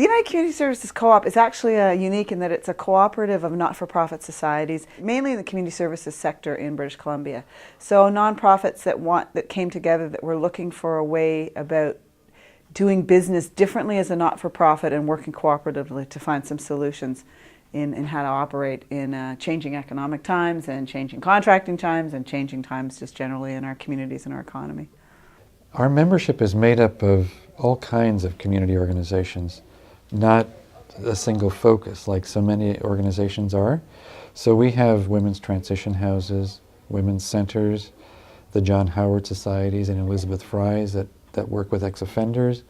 The United Community Services Co-op is actually unique in that it's a cooperative of not-for-profit societies, mainly in the community services sector in British Columbia. So nonprofits that came together that were looking for a way about doing business differently as a not-for-profit and working cooperatively to find some solutions in how to operate in changing economic times and changing contracting times and changing times just generally in our communities and our economy. Our membership is made up of all kinds of community organizations, not a single focus like so many organizations are. So we have women's transition houses, women's centers, the John Howard Societies and Elizabeth Fry's that work with ex-offenders.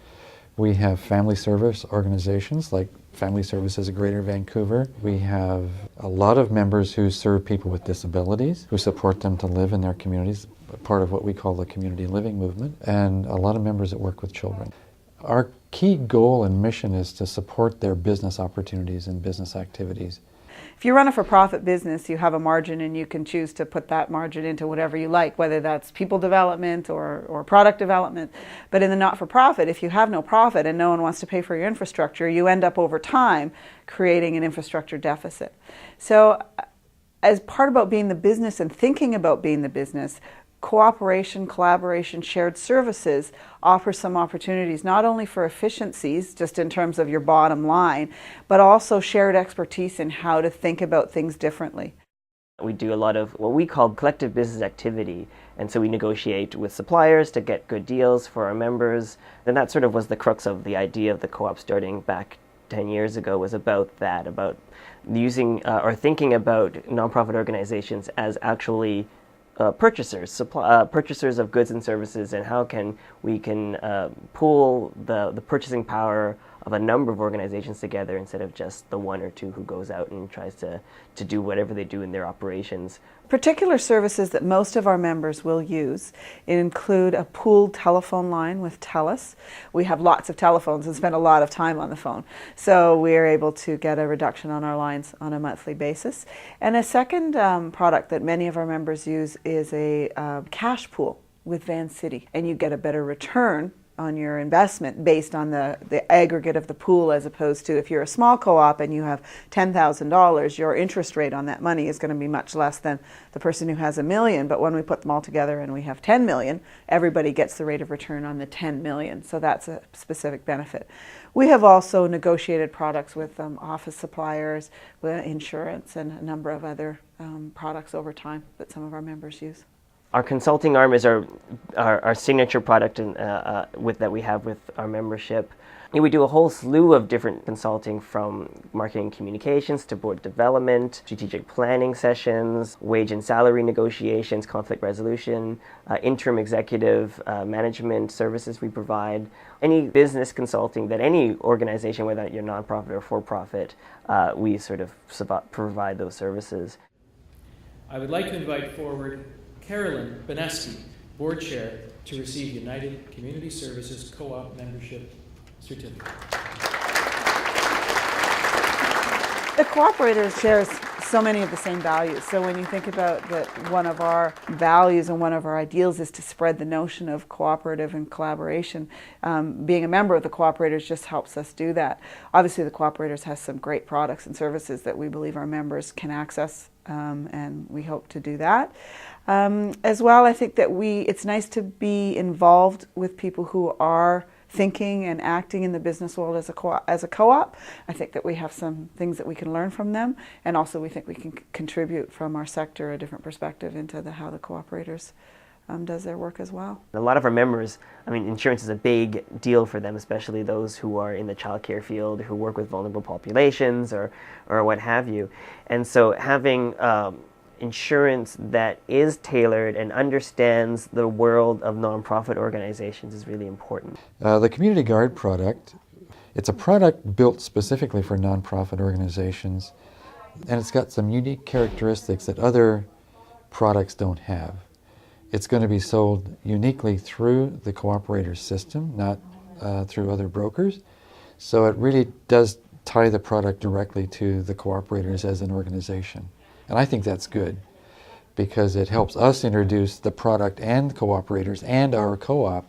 We have family service organizations like Family Services of Greater Vancouver. We have a lot of members who serve people with disabilities, who support them to live in their communities, part of what we call the community living movement, and a lot of members that work with children. Our key goal and mission is to support their business opportunities and business activities. If you run a for-profit business, you have a margin and you can choose to put that margin into whatever you like, whether that's people development or product development. But in the not-for-profit, if you have no profit and no one wants to pay for your infrastructure, you end up over time creating an infrastructure deficit. So as part about being the business and thinking about being the business, cooperation, collaboration, shared services offer some opportunities not only for efficiencies, just in terms of your bottom line, but also shared expertise in how to think about things differently. We do a lot of what we call collective business activity, and so we negotiate with suppliers to get good deals for our members, and that sort of was the crux of the idea of the co-op starting back 10 years ago, was about that, about using or thinking about nonprofit organizations as actually purchasers of goods and services, and how we can pool the purchasing power of a number of organizations together instead of just the one or two who goes out and tries to do whatever they do in their operations. Particular services that most of our members will use include a pooled telephone line with TELUS. We have lots of telephones and spend a lot of time on the phone, so we're able to get a reduction on our lines on a monthly basis. And a second product that many of our members use is a cash pool with Vancity, and you get a better return on your investment based on the aggregate of the pool, as opposed to if you're a small co-op and you have $10,000, your interest rate on that money is going to be much less than the person who has $1 million. But when we put them all together and we have 10 million, everybody gets the rate of return on the 10 million. So that's a specific benefit. We have also negotiated products with office suppliers, with insurance, and a number of other products over time that some of our members use. Our consulting arm is our signature product that we have with our membership. And we do a whole slew of different consulting, from marketing communications to board development, strategic planning sessions, wage and salary negotiations, conflict resolution, interim executive management services we provide. Any business consulting that any organization, whether you're nonprofit or for-profit, we sort of provide those services. I would like to invite forward Carolyn Beneski, Board Chair, to receive United Community Services Co-op Membership Certificate. The cooperators shares so many of the same values. So when you think about that, one of our values and one of our ideals is to spread the notion of cooperative and collaboration. Being a member of the cooperators just helps us do that. Obviously, the cooperators has some great products and services that we believe our members can access, and we hope to do that. As well, I think that it's nice to be involved with people who are thinking and acting in the business world as a co-op. I think that we have some things that we can learn from them, and also we think we can contribute from our sector a different perspective into how the cooperators does their work as well. A lot of our members, insurance is a big deal for them, especially those who are in the childcare field, who work with vulnerable populations or what have you. And so having insurance that is tailored and understands the world of nonprofit organizations is really important. The Community Guard product, it's a product built specifically for nonprofit organizations, and it's got some unique characteristics that other products don't have. It's going to be sold uniquely through the cooperator system, not through other brokers. So it really does tie the product directly to the cooperators as an organization. And I think that's good, because it helps us introduce the product and cooperators and our co-op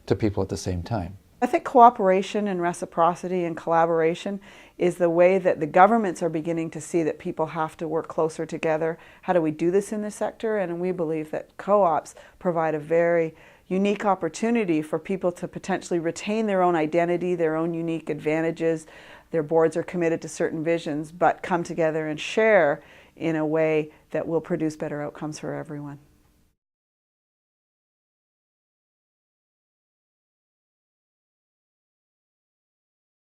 to people at the same time. I think cooperation and reciprocity and collaboration is the way that the governments are beginning to see that people have to work closer together. How do we do this in the sector? And we believe that co-ops provide a very unique opportunity for people to potentially retain their own identity, their own unique advantages. Their boards are committed to certain visions, but come together and share in a way that will produce better outcomes for everyone.